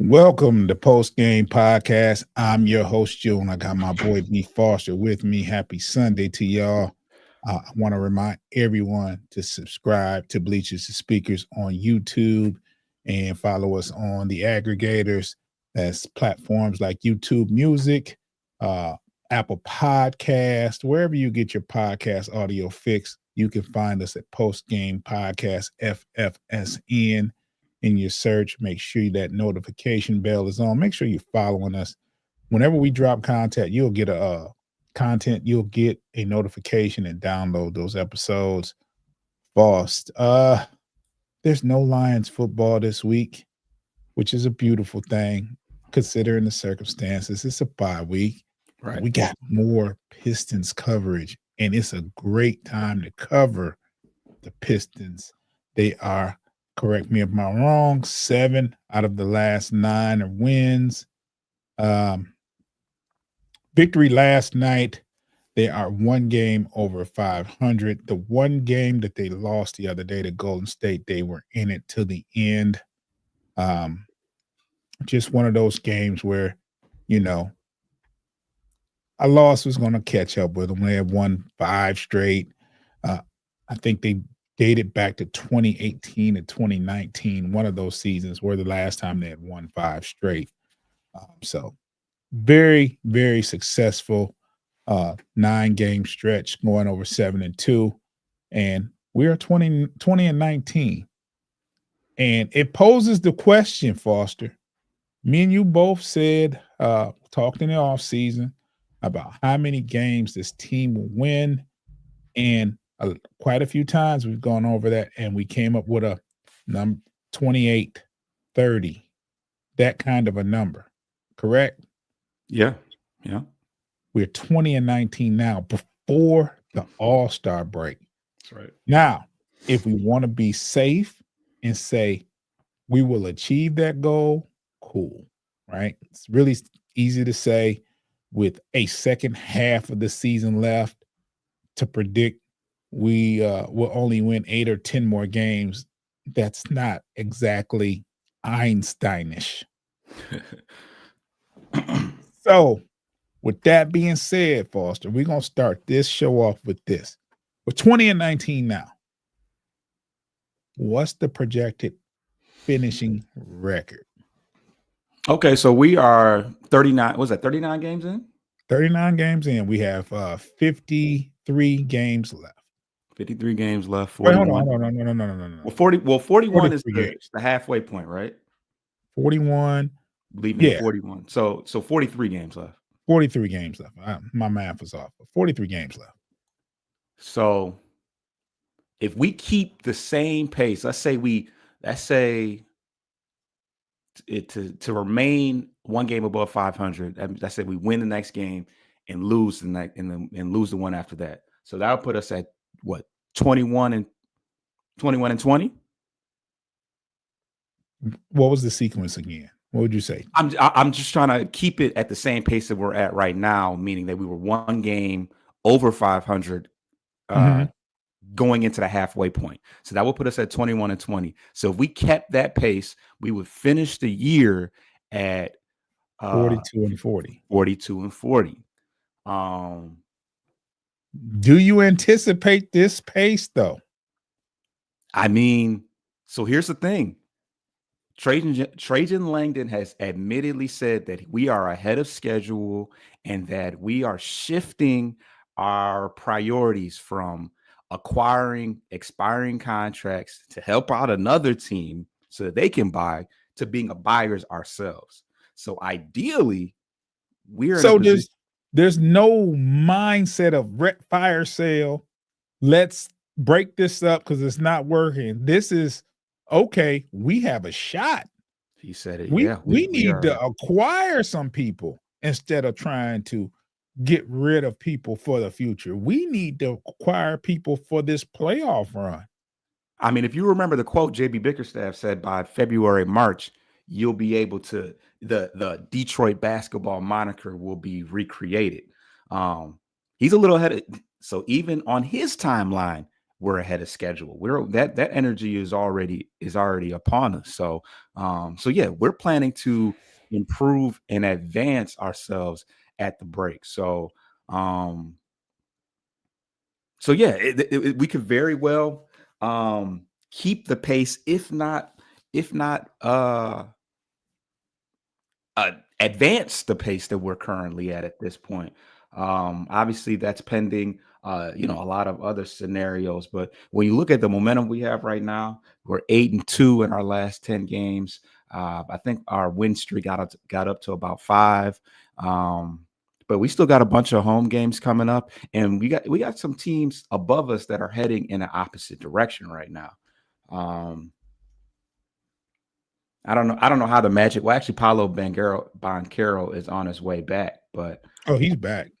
Welcome to Post Game Podcast. I'm your host, Joe, and I got my boy B Foster with me. Happy Sunday to y'all. I want to remind everyone to subscribe to Bleachers to Speakers on YouTube and follow us on the aggregators. That's platforms like YouTube Music, uh, Apple Podcast, wherever you get your podcast audio fix. You can find us at Post Game Podcast FFSN in your search. Make sure that notification bell is on. Make sure you're following us. Whenever we drop content, you'll get a notification and download those episodes. Fast. There's no Lions football this week, which is a beautiful thing considering the circumstances. It's a bye week. Right. We got more Pistons coverage, and it's a great time to cover the Pistons. They are, correct me if I'm wrong, 7 out of the last 9 are wins. Victory last night. They are 1 game over 500. The one game that they lost the other day to Golden State, they were in it to the end. Just one of those games where, a loss was going to catch up with them. They had won 5 straight. I think they dated back to 2018 and 2019. One of those seasons were the last time they had won 5 straight. So very, very successful 9-game stretch going over 7-2. And we are 20-19. And it poses the question, Foster. Me and you both said, talked in the offseason about how many games this team will win. And quite a few times we've gone over that, and we came up with a number 28, 30, that kind of a number. Correct? Yeah. We're 20-19 now before the All-Star break. That's right. Now, if we want to be safe and say we will achieve that goal, cool, right? It's really easy to say with a second half of the season left to predict we will only win 8 or 10 more games. That's not exactly Einsteinish. So, with that being said, Foster, we're going to start this show off with this. We're 20-19 now. What's the projected finishing record? Okay, so we are 39. Was that 39 games in? 39 games in. We have 53 games left. 53 games left. 41. Wait, hold on. No. Well, 41 is games. the halfway point, right? 41. Leaving 41. So 43 games left. 43 games left. My math was off. 43 games left. So if we keep the same pace, let's say it to remain 1 game above 500. Let's say we win the next game and lose the next and lose the one after that. So that'll put us at what, 21 and 20? What was the sequence again? What would you say? I'm just trying to keep it at the same pace that we're at right now, meaning that we were 1 game over 500 going into the halfway point. So that will put us at 21 and 20. So if we kept that pace, we would finish the year at 42 and 40. 42 and 40. Do you anticipate this pace, though? I mean, so here's the thing. Trajan Langdon has admittedly said that we are ahead of schedule and that we are shifting our priorities from acquiring expiring contracts to help out another team so that they can buy to being a buyers ourselves. So ideally, there's no mindset of fire sale. Let's break this up because it's not working. This is okay. We have a shot. He said it. We need to acquire some people instead of trying to get rid of people for the future. We need to acquire people for this playoff run. I mean, if you remember the quote JB Bickerstaff said, by February, March, you'll be able to, the Detroit basketball moniker will be recreated. He's a little ahead. So even on his timeline, we're ahead of schedule. We're that energy is already upon us. So yeah, we're planning to improve and advance ourselves at the break. Um, so yeah, we could very well keep the pace, if not advance the pace that we're currently at this point. Obviously, that's pending, a lot of other scenarios. But when you look at the momentum we have right now, we're 8-2 in our last 10 games. I think our win streak got up to about 5. But we still got a bunch of home games coming up, and we got some teams above us that are heading in the opposite direction right now. Um, I don't know how the Magic. Well, actually, Paulo Banchero is on his way back, but Oh, he's back.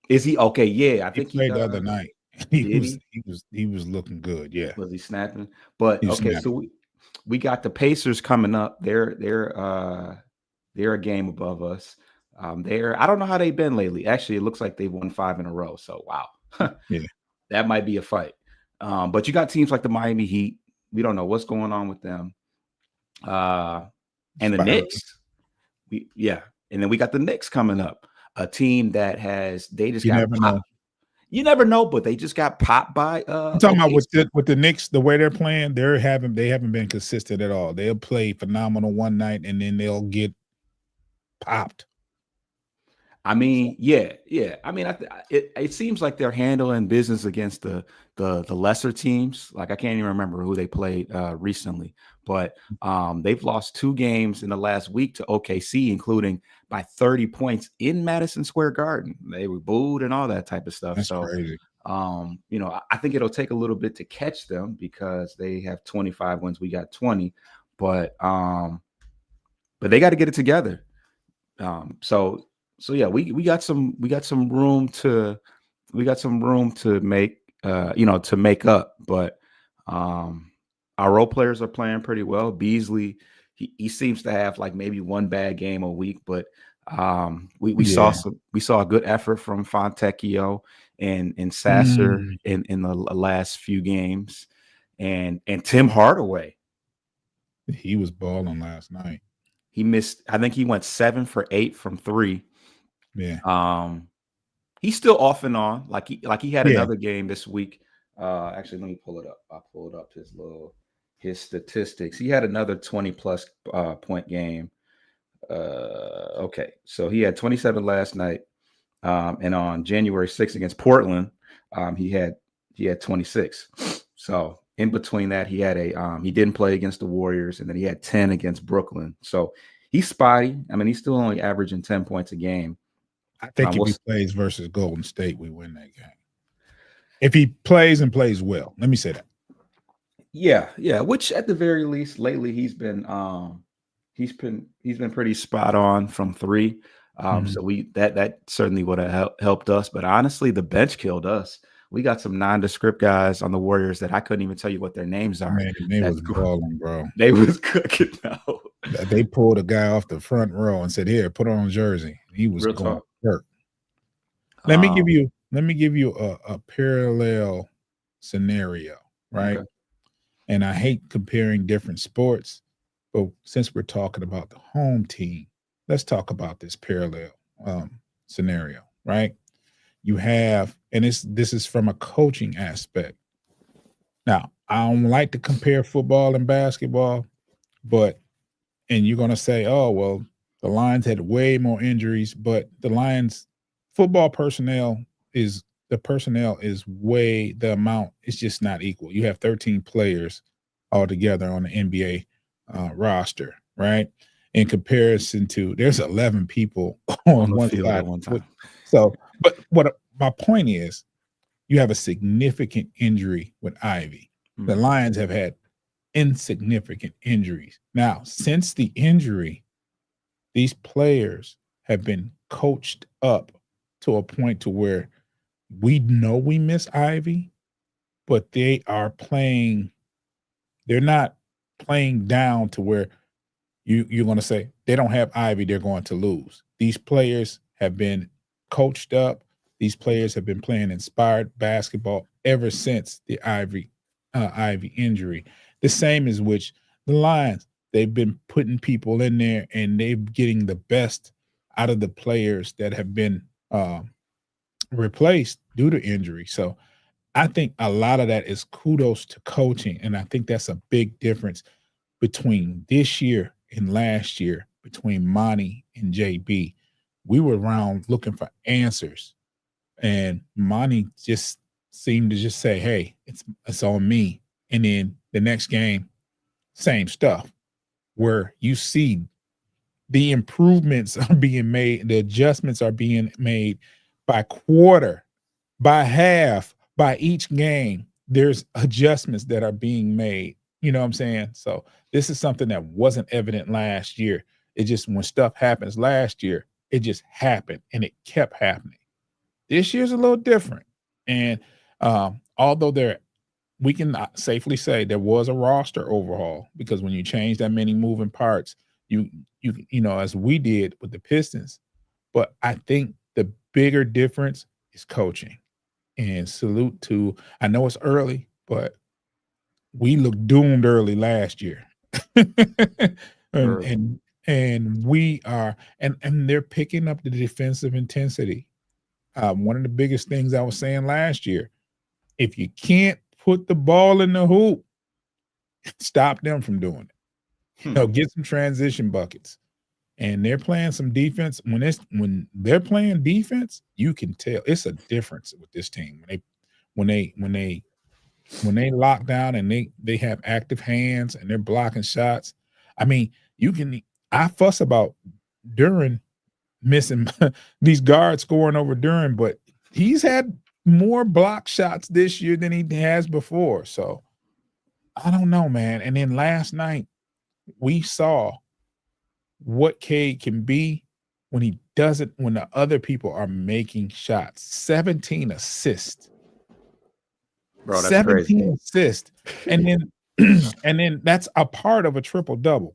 is he okay? Yeah, I He think he played the other night. He did was he he was he was looking good. Yeah, was he snapping? But he okay, snapped. so we got the Pacers coming up. They're a game above us. I don't know how they've been lately. Actually, it looks like they've won 5 in a row. So wow, Yeah, that might be a fight. But you got teams like the Miami Heat. We don't know what's going on with them. Uh, and the spiraling. Knicks. Yeah, and then we got the Knicks coming up, a team that they just You got never know. popped. You never know, but they just got popped by I'm talking about with OKC. the Knicks, the way they're playing, they haven't been consistent at all. They'll play phenomenal one night and then they'll get popped. I So mean, yeah, yeah. I mean, it seems like they're handling business against the lesser teams. Like I can't even remember who they played recently, but they've lost 2 games in the last week to OKC, including by 30 points in Madison Square Garden. They were booed and all that type of stuff. that's So, crazy. I think it'll take a little bit to catch them because they have 25 wins. We got 20, but but they got to get it together. So yeah, we got some room to make up, but um our role players are playing pretty well. Beasley, he seems to have like maybe one bad game a week, but Yeah. we saw a good effort from Fontecchio and Sasser Mm. in the last few games, and Tim Hardaway. He was balling last night. He missed, I think he went 7 for 8 from 3. Yeah. Um, he's still off and on. Like he had Yeah. another game this week. Actually, let me pull it up. I pulled up his statistics. He had another 20 plus point game. Okay, so he had 27 last night, and on January 6th against Portland, he had 26. So in between that, he didn't play against the Warriors, and then he had 10 against Brooklyn. So he's spotty. I mean, he's still only averaging 10 points a game. I think if We'll he plays versus Golden State, we win that game. If he plays and plays well, let me say that. Yeah, yeah. Which at the very least, lately he's been pretty spot on from 3. Mhm. So that certainly would have helped us. But honestly, the bench killed us. We got some nondescript guys on the Warriors that I couldn't even tell you what their names are. Man, they That was balling, bro. they was cooking out. They pulled a guy off the front row and said, "Here, put on a jersey." He was Real going talk. hurt. Um, Let me give you a parallel scenario, right? okay. And I hate comparing different sports, but since we're talking about the home team, let's talk about this parallel scenario, right? You have, and this is from a coaching aspect. Now, I don't like to compare football and basketball, but and you're going to say, "Oh, well, the Lions had way more injuries," but the Lions football personnel is way the amount is just not equal. You have 13 players altogether on the NBA roster, right? In comparison to there's 11 people On on the one field side. at one time. So, but what my point is, you have a significant injury with Ivy. The Mm, Lions have had insignificant injuries. Now, since the injury, these players have been coached up to a point to where we know we miss Ivy, but they're not playing down to where you're going to say they don't have Ivy, they're going to lose. These players have been coached up. These players have been playing inspired basketball. ever since the Ivy injury. The same as which the Lions, they've been putting people in there and they're getting the best out of the players that have been replaced due to injury. So I think a lot of that is kudos to coaching. And I think that's a big difference between this year and last year between Monty and JB. We were around looking for answers, and Monty just seemed to just say, "Hey, it's on me." And then the next game, same stuff, where you see the improvements are being made, the adjustments are being made by quarter, by half, by each game. There's adjustments that are being made. You know what I'm saying? So this is something that wasn't evident last year. It just when stuff happens last year, it just happened and it kept happening. This year's a little different. And although we can safely say there was a roster overhaul because when you change that many moving parts, as we did with the Pistons. But I think the bigger difference is coaching. And salute to, I know it's early, but we looked doomed early last year. and, Early. and and we are and they're picking up the defensive intensity. One of the biggest things I was saying last year, if you can't put the ball in the hoop, stop them from doing it. Get some transition buckets. And they're playing some defense. When they're playing defense, you can tell it's a difference with this team. When they lock down and they have active hands and they're blocking shots. I mean, I fuss about Duran missing these guards scoring over Duran, but he's had more block shots this year than he has before. So I don't know, man. And then last night we saw what Cade can be when the other people are making shots. 17 assists. Bro, that's crazy. 17 assists. And then and then that's a part of a triple double.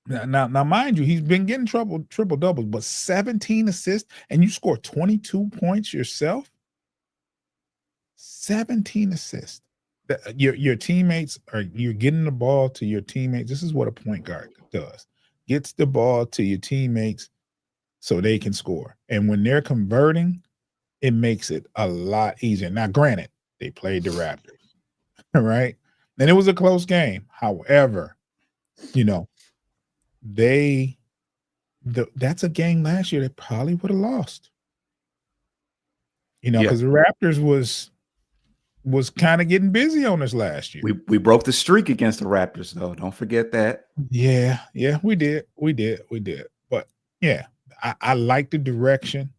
Now, mind you, he's been getting triple doubles, but 17 assists and you score 22 points yourself. 17 assists. Your teammates you're getting the ball to your teammates. This is what a point guard does. Gets the ball to your teammates so they can score. And when they're converting, it makes it a lot easier. Now, granted, they played the Raptors, right? And it was a close game. However, that's a game last year they probably would have lost. Because the Raptors was kind of getting busy on us last year. We broke the streak against the Raptors, though. Don't forget that. Yeah, we did. But yeah, I like the direction.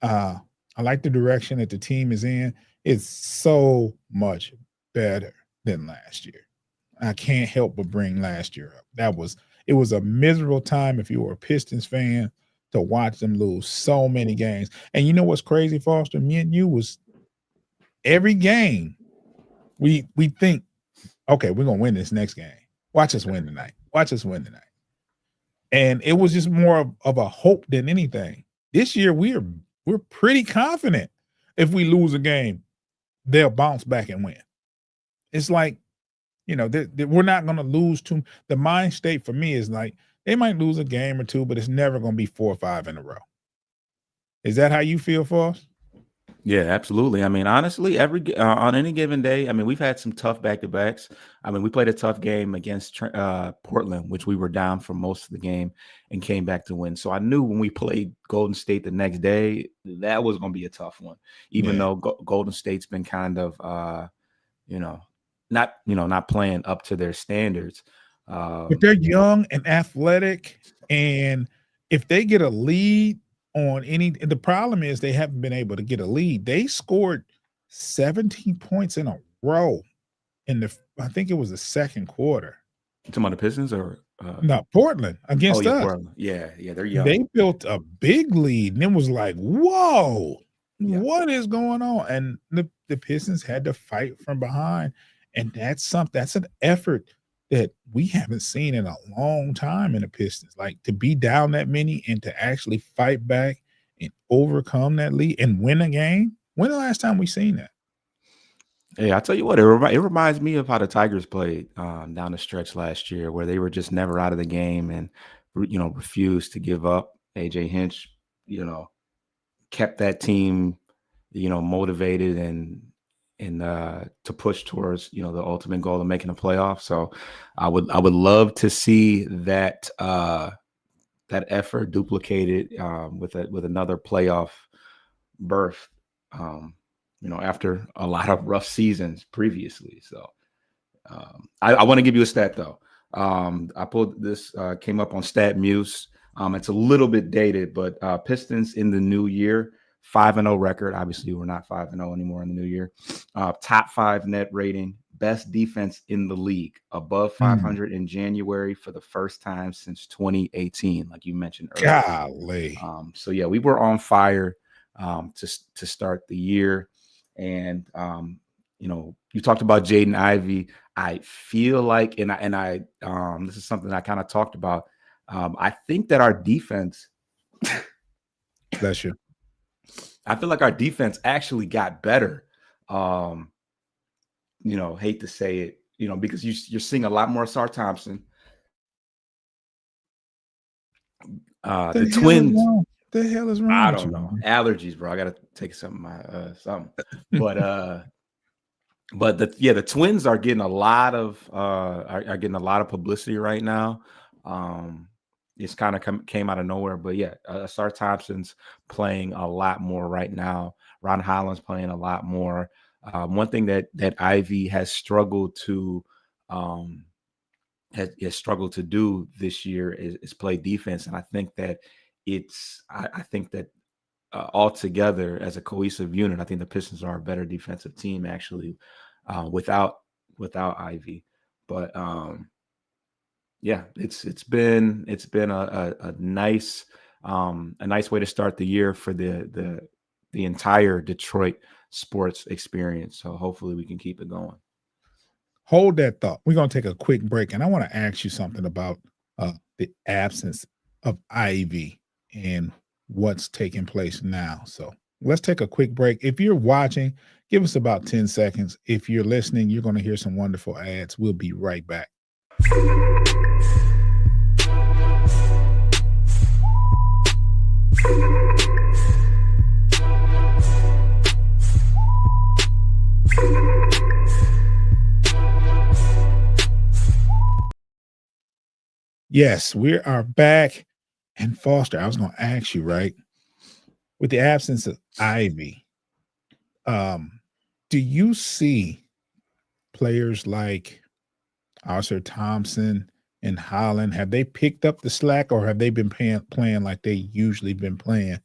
I like the direction that the team is in. It's so much better than last year. I can't help but bring last year up. It was a miserable time if you were a Pistons fan to watch them lose so many games. And you know what's crazy, Foster? Me and you was every game we think, okay, we're gonna win this next game. Watch us win tonight. And it was just more of a hope than anything. This year we're pretty confident if we lose a game, they'll bounce back and win. It's like, we're not going to lose too. The mind state for me is like they might lose a game or two, but it's never going to be 4 or 5 in a row. Is that how you feel, Foss? Yeah, absolutely. I mean, honestly, on any given day, I mean, we've had some tough back-to-backs. I mean, we played a tough game against Portland, which we were down for most of the game and came back to win. So I knew when we played Golden State the next day, that was going to be a tough one, even though Golden State's been kind of, not playing up to their standards. But they're young and athletic, and if they get a lead on the problem is they haven't been able to get a lead. They scored 17 points in a row I think it was the second quarter. You talking about the Pistons or no, Portland against us. Portland. Yeah, they're young. They built a big lead, and it was like, whoa, what is going on? And the Pistons had to fight from behind, and that's an effort that we haven't seen in a long time in the Pistons. Like to be down that many and to actually fight back and overcome that lead and win a game. When the last time we seen that? Hey, I tell you what, it reminds me of how the Tigers played down the stretch last year, where they were just never out of the game and refused to give up. AJ Hinch, you know, kept that team, motivated and to push towards the ultimate goal of making the playoffs. So I would love to see that effort duplicated with another playoff berth. Um, after a lot of rough seasons previously. So I want to give you a stat though. I pulled this, came up on Stat Muse. It's a little bit dated, but Pistons in the new year, 5-0 record. Obviously, we're not 5-0 anymore in the new year. Top 5 net rating, best defense in the league, above Mm, 500 in January for the first time since 2018, like you mentioned earlier. golly. So yeah, we were on fire to start the year, and you talked about Jaden Ivey. I feel like, and I this is something I kind of talked about. I think that our defense, Bless you. I feel like our defense actually got better. Um, hate to say it, because you're seeing a lot more Sar Thompson. The The hell is Twins, wrong? The hell is wrong I with don't you, know, man? allergies, bro. I gotta take some of my something, but the Twins are getting a lot of are getting a lot of publicity right now. Um, it's kind of came out of nowhere, but yeah, Sar Thompson's playing a lot more right now. Ron Holland's playing a lot more. One thing that Ivy has struggled to um, has struggled to do this year is play defense, and I think that I think that altogether as a cohesive unit, I think the Pistons are a better defensive team actually without Ivy. But yeah, it's been a nice way to start the year for the entire Detroit sports experience. So hopefully we can keep it going. Hold that thought. We're gonna take a quick break, and I want to ask you something about the absence of Ivy and what's taking place now. So let's take a quick break. If you're watching, give us about 10 seconds. If you're listening, you're going to hear some wonderful ads. We'll be right back. Yes, we are back. And Foster, I was going to ask you, right? With the absence of Ivy, do you see players like Arthur Thompson and Holland, have they picked up the slack, or have they been playing like they usually been playing?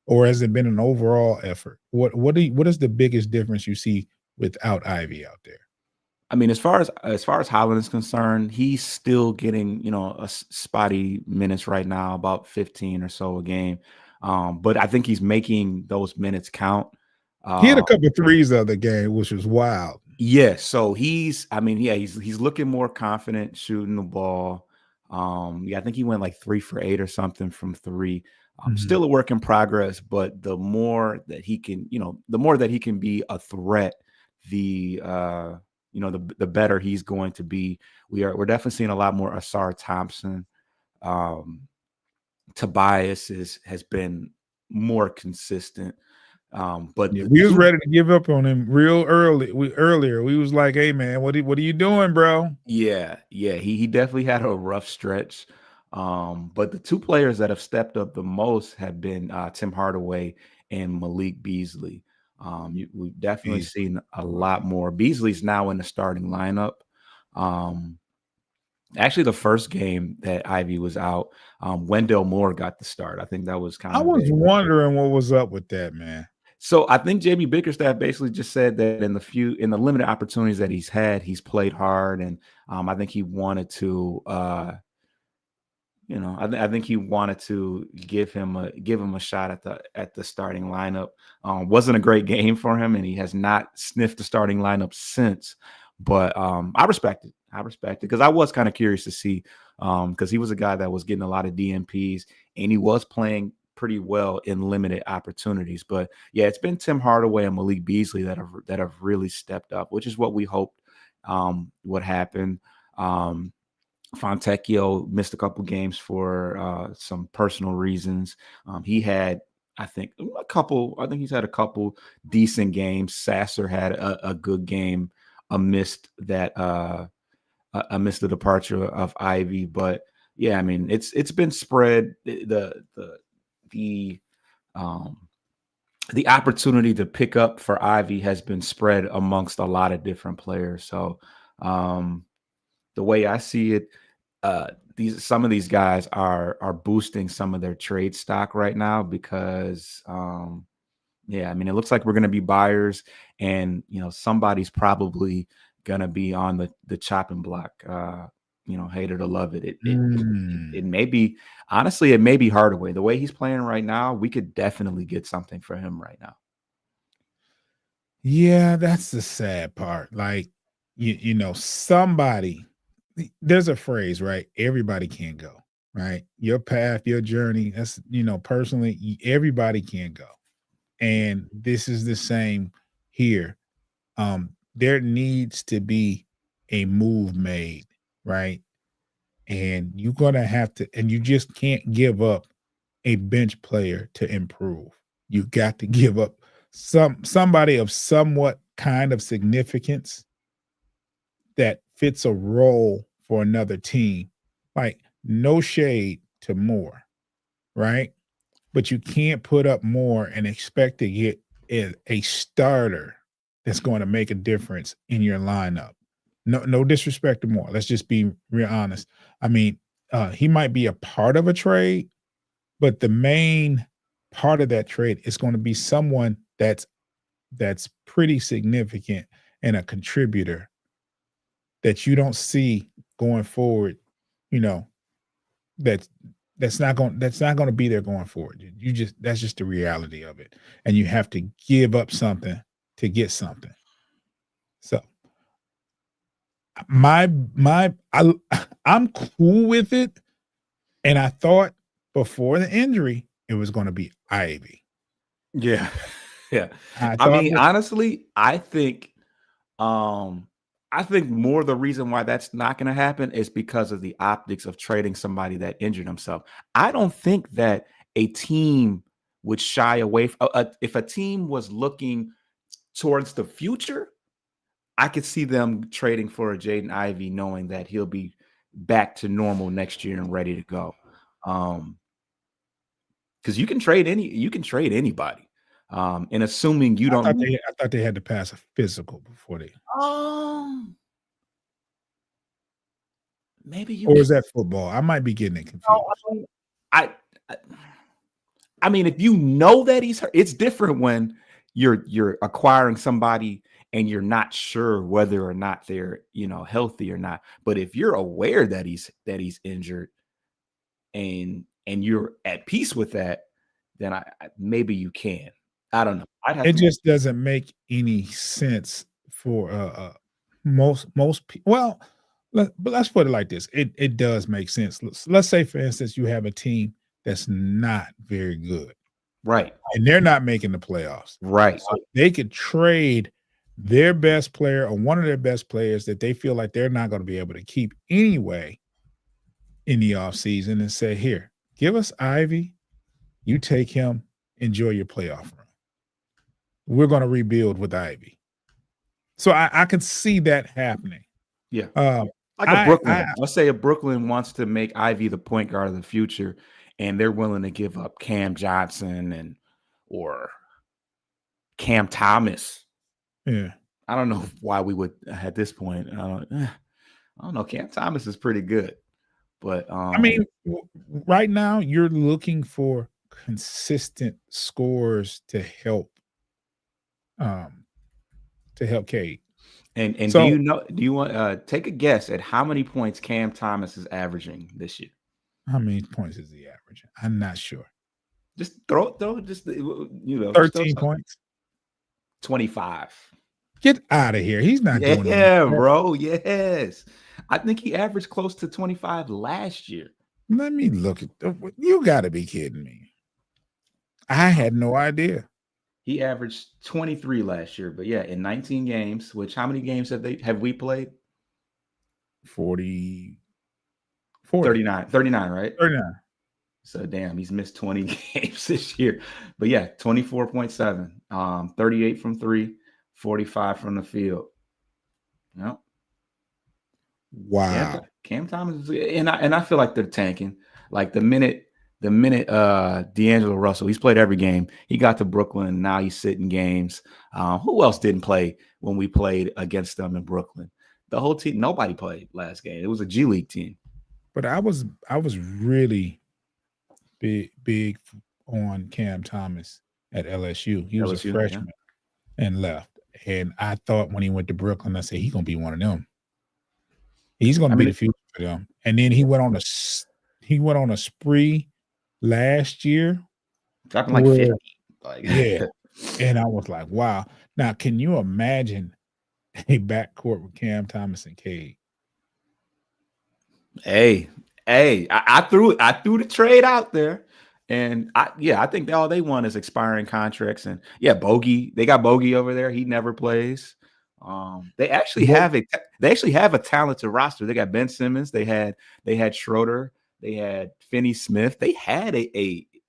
Or has it been an overall effort? What is the biggest difference you see without Ivy out there? I mean, as far as Holland is concerned, he's still getting spotty minutes right now, about 15 or so a game. But I think he's making those minutes count. He had a Uh, couple of threes the other game, which was wild. yeah, so I mean, yeah, he's looking more confident shooting the ball. Yeah, I think he went like 3 for 8 or something from three. Mhm. Still a work in progress, but the more that he can, the more that he can be a threat, the the better he's going to be. We're definitely seeing a lot more Asar Thompson. Um, Tobias has been more consistent. But Yeah, the we was two ready to give up on him real early. We was like, "Hey man, what are you doing, bro?" Yeah, he definitely had a rough stretch. But the two players that have stepped up the most have been Tim Hardaway and Malik Beasley. We've definitely Beasley. seen a Wow. lot more. Beasley's now in the starting lineup. Um, Actually, the first game that Ivy was out, Wendell Moore got the start. I think that was kind I of was a wondering what was up with that, man. so I think JB Bickerstaff basically just said that in the limited opportunities that he's had, he's played hard, and I think he wanted to I think he wanted to give him a shot at the starting lineup. Wasn't a great game for him, and he has not sniffed the starting lineup since. But I respect it. I respect it because I was kind of curious to see because he was a guy that was getting a lot of DMPs and he was playing pretty well in limited opportunities. But yeah, it's been Tim Hardaway and Malik Beasley that have really stepped up, which is what we hoped would happen. Fontecchio missed a couple games for some personal reasons. He had, I think, a couple. I think he's had a couple decent games. Sasser had a good game amidst that amidst the departure of Ivy. But yeah, I mean, it's been spread. The um, the opportunity to pick up for Ivy has been spread amongst a lot of different players. So the way I see it, some of these guys are boosting some of their trade stock right now because yeah, I mean, it looks like we're going to be buyers, and somebody's probably going to be on the chopping block. Hate it or love it. It may be, honestly, it may be Hardaway. The way he's playing right now, we could definitely get something for him right now. Yeah, that's the sad part. Like, somebody, there's a phrase, right? Everybody can go, right? Your path, your journey. That's, personally, everybody can go. And this is the same here. There needs to be a move made, right? And you're gonna have to, and you just can't give up a bench player to improve. You got to give up somebody of somewhat kind of significance that fits a role for another team. Like, no shade to Moore, right? But you can't put up more and expect to get a starter that's going to make a difference in your lineup. No disrespect to Moore. Let's just be real honest. I mean, he might be a part of a trade, but the main part of that trade is going to be someone that's pretty significant and a contributor that you don't see going forward. You know, that's that's not going to be there going forward. That's just the reality of it, and you have to give up something to get something. So I'm cool with it, and I thought before the injury it was going to be Ivy. Yeah. Yeah. I I thought mean, honestly, um I think more the reason why that's not going to happen is because of the optics of trading somebody that injured himself. I don't think that a team would shy away if a team was looking towards the future. I could see them trading for a Jaden Ivey, knowing that he'll be back to normal next year and ready to go. Because you can trade anybody. And assuming you don't need, I thought they had to pass a physical before they. maybe you Or can. is that football? I might be getting it confused. I, I I mean, if you know that he's hurt, it's different when you're acquiring somebody and you're not sure whether or not they're healthy or not. But if you're aware that he's injured and you're at peace with that, then maybe you can. I don't know. I'd have It to. just doesn't make any sense for most people. Well, but let's put it like this: it does make sense. Let's say, for instance, you have a team that's not very good, Right. and they're not making the playoffs. Right. So they could trade their best player or one of their best players that they feel like they're not going to be able to keep anyway in the offseason and say, "Here, give us Ivy. You take him. Enjoy your playoff run. We're going to rebuild with Ivy." So I could see that happening. Yeah. Um, Like a Brooklyn. Let's say a Brooklyn wants to make Ivy the point guard of the future, and they're willing to give up Cam Johnson or Cam Thomas. Yeah. I don't know why we would at this point. I don't know. Cam Thomas is pretty good, but I mean, right now you're looking for consistent scores to help Cade. and So do you want take a guess at how many points Cam Thomas is averaging this year? how many points is he averaging? I'm not sure. Just throw just 13 points. 25. Get out of here. He's not doing Yeah, that. bro. Yes. I think he averaged close to 25 last year. Let me look at you got to be kidding me. I had no idea. He averaged 23 last year, but yeah, in 19 games, which how many games have we played? 40, 40, 39, right? 39. So damn, he's missed 20 games this year. But yeah, 24.7, 38 from three, 45 from the field. Yep. Wow. Cam Thomas and I feel like they're tanking. Like the minute D'Angelo Russell, he's played every game. He got to Brooklyn. Now he's sitting games. Who else didn't play when we played against them in Brooklyn? The whole team, nobody played last game. It was a G League team. But I was really big on Cam Thomas at LSU. He was a LSU, yeah. freshman and left. And I thought when he went to Brooklyn, I said he's gonna be one of them. He's gonna I be mean, the future for them. And then he went on a spree last year dropping like where 50. Like, yeah. And I was like, wow. Now can you imagine a backcourt with Cam Thomas and Cade? hey, I threw the trade out there. And I think all they want is expiring contracts. And yeah, Bogey, they got Bogey over there. He never plays. They actually Well, have a talented roster. They got Ben Simmons. They had Schroeder. They had Finney Smith. They had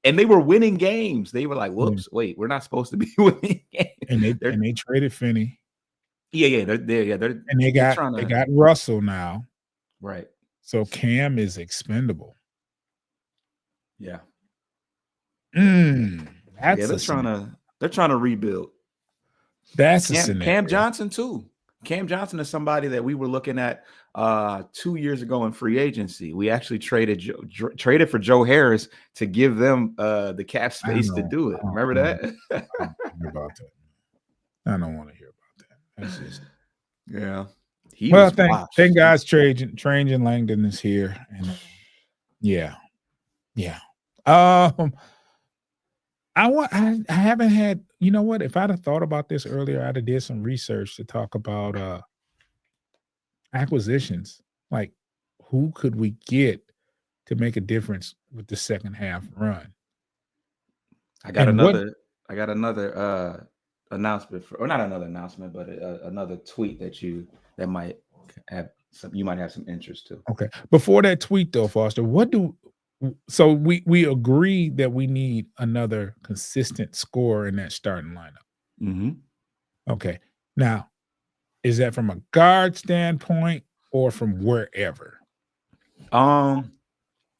and they were winning games. They were like, whoops, wait, we're not supposed to be winning games. and they traded Finney. Yeah, they're And they trying to got Russell now. right. So Cam is expendable. Yeah. That's They're trying to rebuild. That's a scenario. Cam Johnson too. Cam Johnson is somebody that we were looking at 2 years ago in free agency. We actually traded for Joe Harris to give them the cap space to do it. Remember that? I don't hear about that. I don't want to hear about that. That's just yeah. Thank God's Trajan Langdon is here, and yeah. I haven't had. You know what? If I'd have thought about this earlier, I'd have did some research to talk about acquisitions. Like, who could we get to make a difference with the second half run? I got another announcement or not another announcement, but another tweet that might have you might have some interest to. Okay. Before that tweet though, Foster, so we agree that we need another consistent scorer in that starting lineup. Mm-hmm. Okay. Now, is that from a guard standpoint or from wherever? Yeah,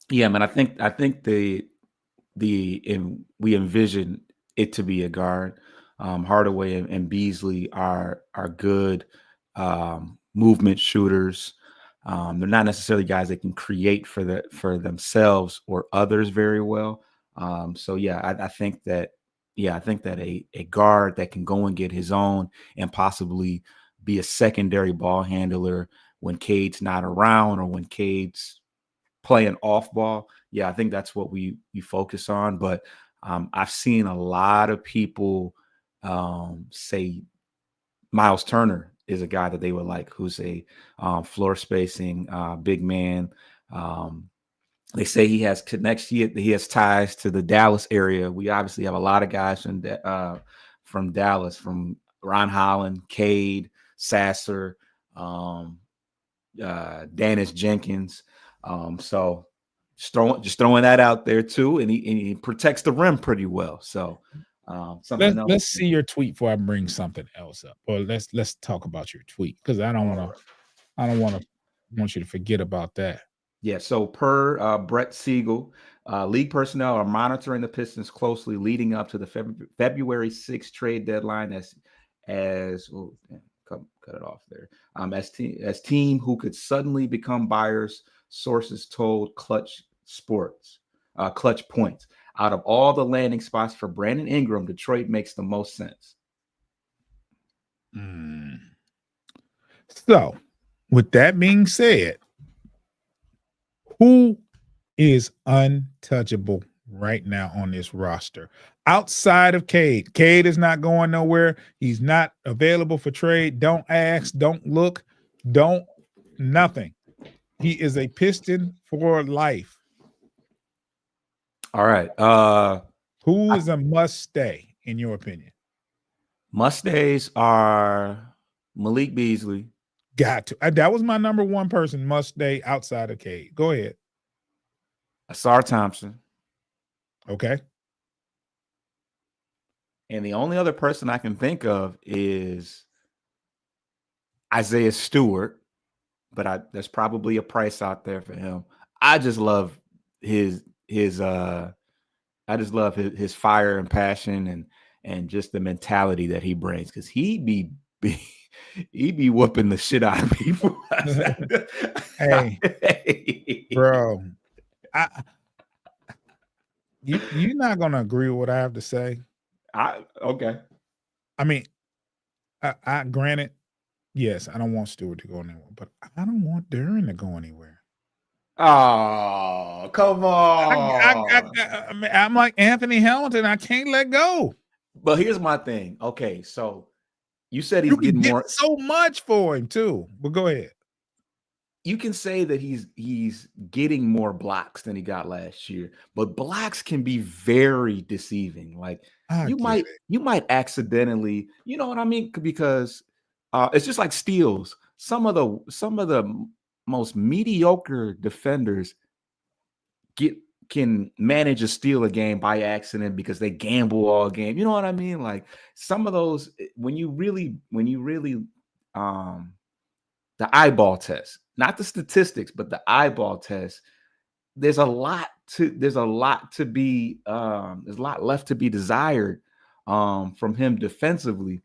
man. I think we envision it to be a guard. Hardaway and Beasley are good movement shooters. They're not necessarily guys that can create for themselves or others very well. So yeah, I think that a guard that can go and get his own and possibly be a secondary ball handler when Cade's not around or when Cade's playing off ball. Yeah, I think that's what we focus on. But I've seen a lot of people say Miles Turner is a guy that they would like, who's a floor spacing big man. They say he has connection. He has ties to the Dallas area. We obviously have a lot of guys from Dallas, from Ron Holland, Cade, Sasser, Dennis Jenkins. So just throwing that out there too, and he protects the rim pretty well. So let's see your tweet before I bring something else up. Or let's talk about your tweet, because I don't want you to forget about that. Yeah. So per Brett Siegel, league personnel are monitoring the Pistons closely leading up to the February 6th trade deadline as cut it off there. As team who could suddenly become buyers, sources told Clutch Points. Out of all the landing spots for Brandon Ingram, Detroit makes the most sense. So, with that being said, who is untouchable right now on this roster outside of Cade? Cade is not going nowhere. He's not available for trade. Don't ask, don't look, nothing. He is a Piston for life. All right. Who is a must stay in your opinion? Must stays are Malik Beasley, Got to. That was my number one person must stay outside of Cade. Go ahead. Asar Thompson, Okay. and the only other person I can think of is Isaiah Stewart, but there's probably a price out there for him. I just love his I just love his fire and passion and just the mentality that he brings, because he be whooping the shit out of people. Hey, bro, you're not gonna agree with what I have to say. Okay. I mean, I granted, yes, I don't want Stewart to go anywhere, but I don't want Duran to go anywhere. Oh, come on. I'm like Anthony Hamilton. I can't let go. But here's my thing. Okay, so you said he's You can getting get more. so much for him too. But go ahead. You can say that he's getting more blocks than he got last year, but blocks can be very deceiving. Like I you get might it. you might accidentally, you know what I mean? Because it's just like steals. Some of the most mediocre defenders get can manage a steal a game by accident because they gamble all game. You know what I mean? Like some of those, when you really the eyeball test, not the statistics, but the eyeball test, there's a lot to be there's a lot left to be desired from him defensively.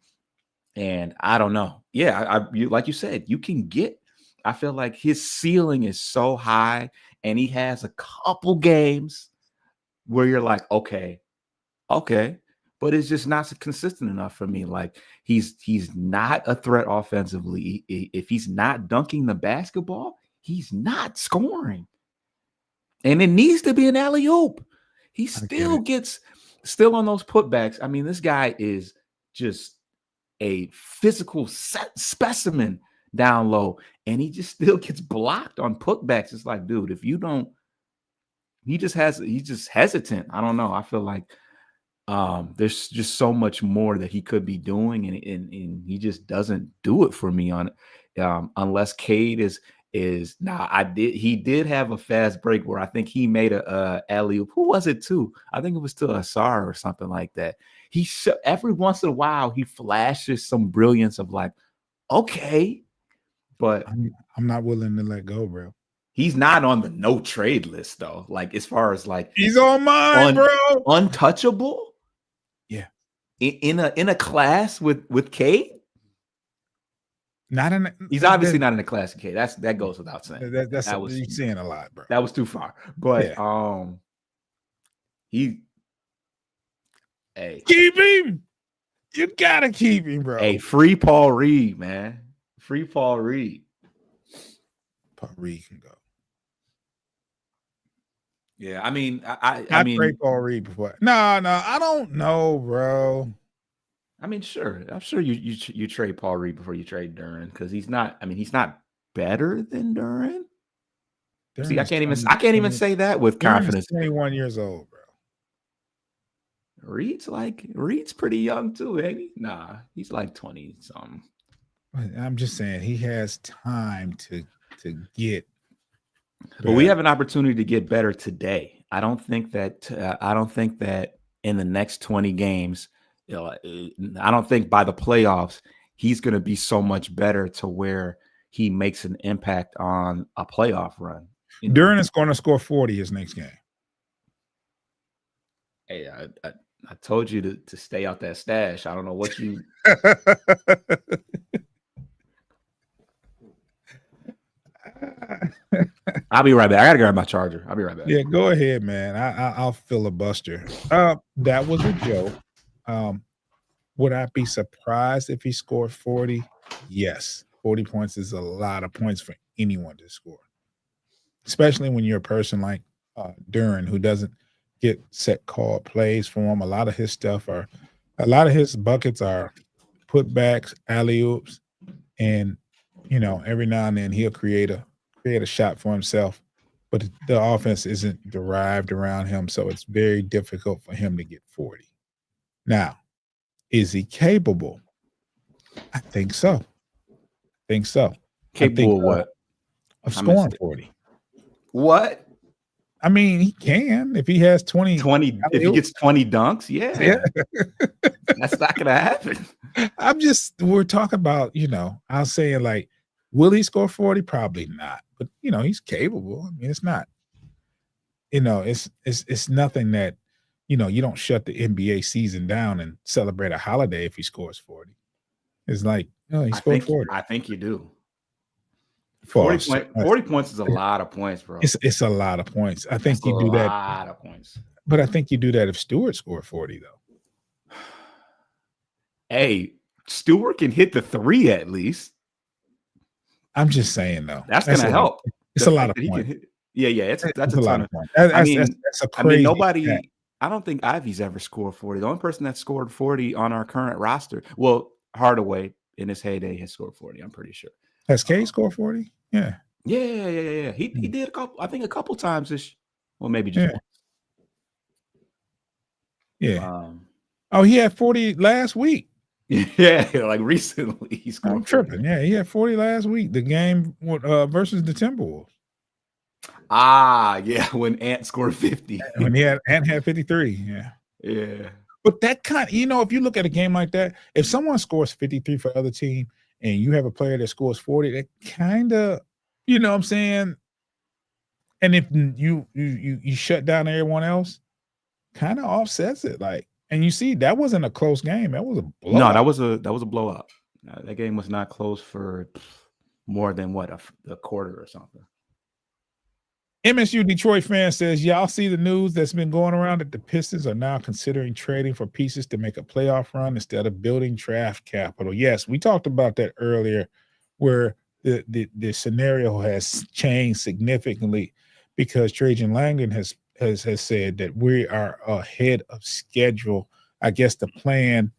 And I don't know. Yeah, you, like you said, you can get, I feel like his ceiling is so high, and he has a couple games where you're like, okay, but it's just not consistent enough for me. Like he's not a threat offensively. If he's not dunking the basketball, he's not scoring. And it needs to be an alley-oop. He still gets on those putbacks. I mean, this guy is just a physical specimen down low, and he just still gets blocked on putbacks. It's like, dude, if you don't, he's just hesitant. I don't know. I feel like there's just so much more that he could be doing, and he just doesn't do it for me on unless Cade is now. He did have a fast break where I think he made a alley-oop. Who was it to? I think it was to Asar or something like that. Every once in a while he flashes some brilliance of like, okay, but I'm not willing to let go, bro. he's not on the no trade list though. Like as far as like He's on mine, bro. Untouchable. Yeah. In a class with Kate. Not in. He's obviously not in a class of Kate. That goes without saying. That's that was you're saying a lot, bro. That was too far. But hey, keep him. You gotta keep him, bro. Hey, free Paul Reed, man. Free Paul Reed. Paul Reed can go. Yeah, I mean, I mean, trade Paul Reed before. No, I don't know, bro. I mean, sure. I'm sure you trade Paul Reed before you trade Duran, because he's not. I mean, he's not better than Duran. See, I can't even say that with confidence. 21 years old, bro. Reed's pretty young too, ain't he? Nah, he's like 20 something. I'm just saying he has time to get. But we have an opportunity to get better today. I don't think that in the next 20 games, I don't think by the playoffs he's going to be so much better to where he makes an impact on a playoff run. Duran is going to score 40 his next game. Hey, I told you to stay out that stash. I don't know what you. I'll be right back. I gotta grab my charger. I'll be right back. Yeah, go ahead, man. I'll filibuster. That was a joke. Would I be surprised if he scored 40? Yes. 40 points is a lot of points for anyone to score, especially when you're a person like Duran, who doesn't get set call plays from him. A lot of his buckets are putbacks, alley-oops, and every now and then he'll create a shot for himself. but the offense isn't derived around him, so it's very difficult for him to get 40. Now, is he capable? I think so. Think so. I think Capable of what? of I scoring missed it. 40. What? I mean, he can if he has 20 20 if he gets 20 dunks, yeah. that's not gonna happen. We're talking about, I was saying like, will he score 40? Probably not. But he's capable. I mean, it's not, it's nothing that, you don't shut the NBA season down and celebrate a holiday if he scores 40. It's like, he scored 40. I think you do. 40 False. point 40 points is a lot of points, bro. It's a lot of points. I think That's a you do that, lot of points. but I think you do that if Stewart scored 40 though. Hey, Stewart can hit the 3 at least. I'm just saying though. That's gonna help. It's a lot of points. That's a lot ton of points. I mean, That's a crazy nobody. I don't think Ivy's ever scored 40. The only person that scored 40 on our current roster, well, Hardaway in his heyday has scored 40. I'm pretty sure. Has K scored 40? Yeah. Yeah. He did a couple times well, maybe just once. Yeah. He had 40 last week. Yeah, like recently he scored. I'm tripping. 40. Yeah, he had 40 last week. The game versus the Timberwolves. Yeah, when Ant scored 50. When Ant had 53. Yeah. But that if you look at a game like that, if someone scores 53 for the other team and you have a player that scores 40, that kind of, you know what I'm saying? And if you shut down everyone else, kind of offsets it. Like, and you see, that wasn't a close game. That was a blowout. No, that was a blowout. That game was not close for more than a quarter or something. MSU Detroit fan says, y'all see the news that's been going around that the Pistons are now considering trading for pieces to make a playoff run instead of building draft capital. Yes, we talked about that earlier, where the scenario has changed significantly because Trajan Langdon has said that we are ahead of schedule. I guess the plan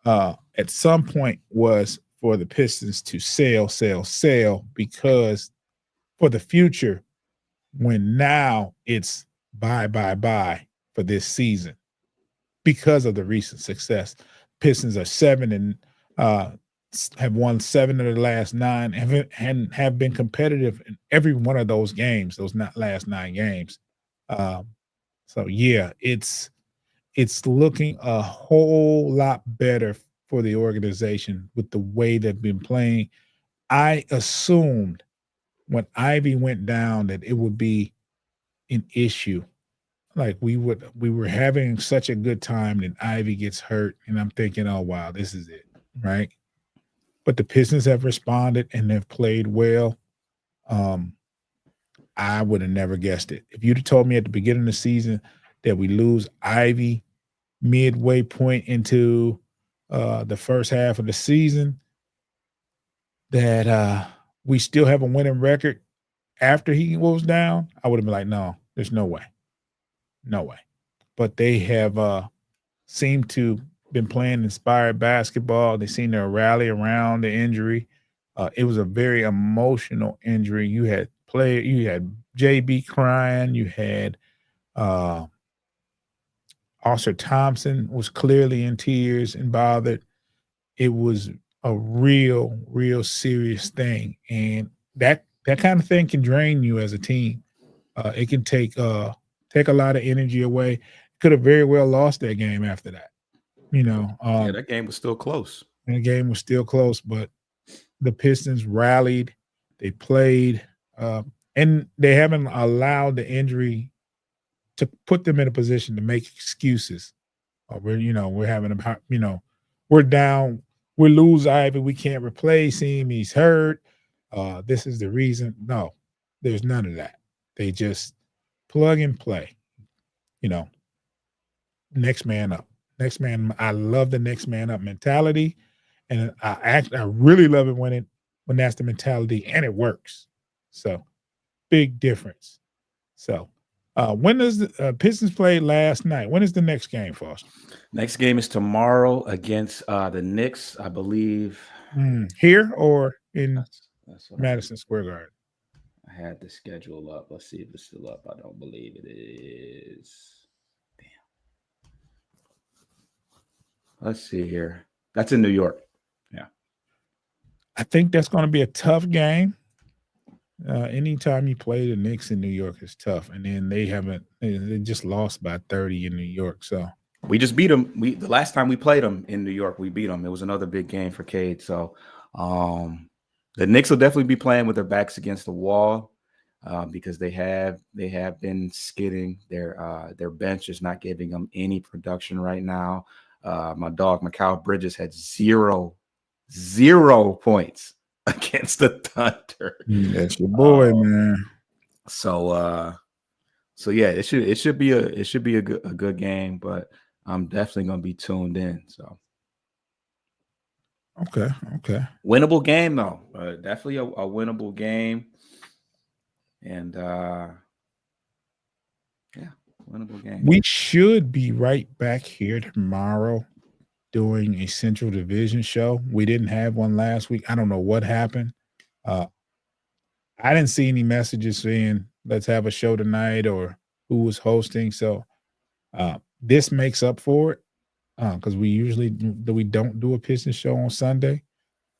at some point was for the Pistons to sell because for the future, when now it's buy for this season because of the recent success. Pistons are 7 and have won 7 of the last 9 and have been competitive in every one of those games, those last 9 games. So yeah, it's looking a whole lot better for the organization with the way they've been playing. I assumed when Ivy went down that it would be an issue. Like we were having such a good time and Ivy gets hurt and I'm thinking, oh wow, this is it, right? But the Pistons have responded and they've played well. I would have never guessed it. If you'd have told me at the beginning of the season that we lose Ivy midway point into the first half of the season, that we still have a winning record after he goes down, I would have been like, no, there's no way. No way. But they have seemed to been playing inspired basketball. They seem to rally around the injury. It was a very emotional injury. You had JB crying. You had Oscar Thompson was clearly in tears and bothered. It was a real serious thing. And that kind of thing can drain you as a team. It can take a lot of energy away. Could have very well lost that game after that. That game was still close. And the game was still close, but the Pistons rallied. They played, and they haven't allowed the injury to put them in a position to make excuses. We're having a, we're down. We lose Ivy. We can't replace him. He's hurt. This is the reason. No, there's none of that. They just plug and play. Next man up. Next man. I love the next man up mentality, and I really love it when that's the mentality and it works. So big difference. So when does the Pistons play last night? When is the next game, Foster? Next game is tomorrow against the Knicks, I believe. Here or in Madison Square Garden? I had the schedule up. Let's see if it's still up. I don't believe it is. Let's see here. That's in New York. Yeah. I think that's going to be a tough game. Anytime you play the Knicks in New York is tough, and then they just lost by 30 in New York. So We just beat them. The last time we played them in New York, we beat them. It was another big game for Cade. So the Knicks will definitely be playing with their backs against the wall because they have been skidding. Their bench is not giving them any production right now. My dog Mikal Bridges had zero points against the Thunder. that's your boy, man. So yeah, it should be a good game, but I'm definitely gonna be tuned in. So Okay. winnable game though, definitely a winnable game, and yeah, winnable game. We should be right back here tomorrow doing a Central Division show. We didn't have one last week. I don't know what happened. I didn't see any messages saying let's have a show tonight or who was hosting. So this makes up for it because we don't do a Pistons show on Sunday.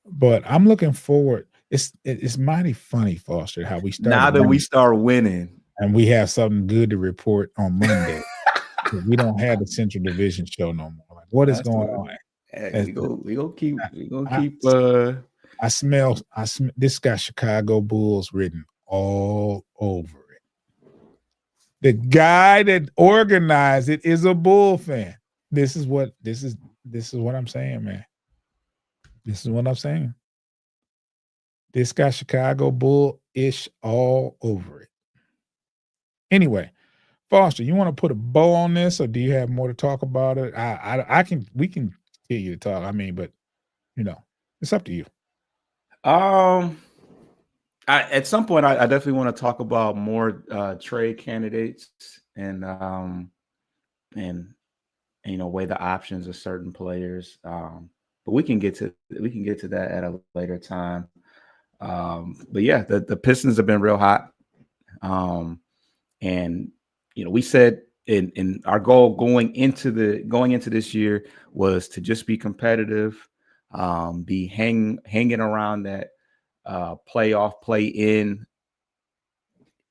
But I'm looking forward. It's mighty funny, Foster, how we Now started that we start winning, and we have something good to report on Monday. We don't have the Central Division show no more. Like, what is that's going what on? we gonna keep I, I smell this got Chicago Bulls written all over it. The guy that organized it is a Bull fan. This is what I'm saying, man. This is what I'm saying. This got Chicago Bull-ish all over it. Anyway, Foster, you want to put a bow on this, or do you have more to talk about it? We can continue to talk. I mean, but it's up to you. At some point, I definitely want to talk about more trade candidates and weigh the options of certain players. But we can get to that at a later time. But yeah, the Pistons have been real hot. And we said in our goal going into this year was to just be competitive, be hanging around that playoff play-in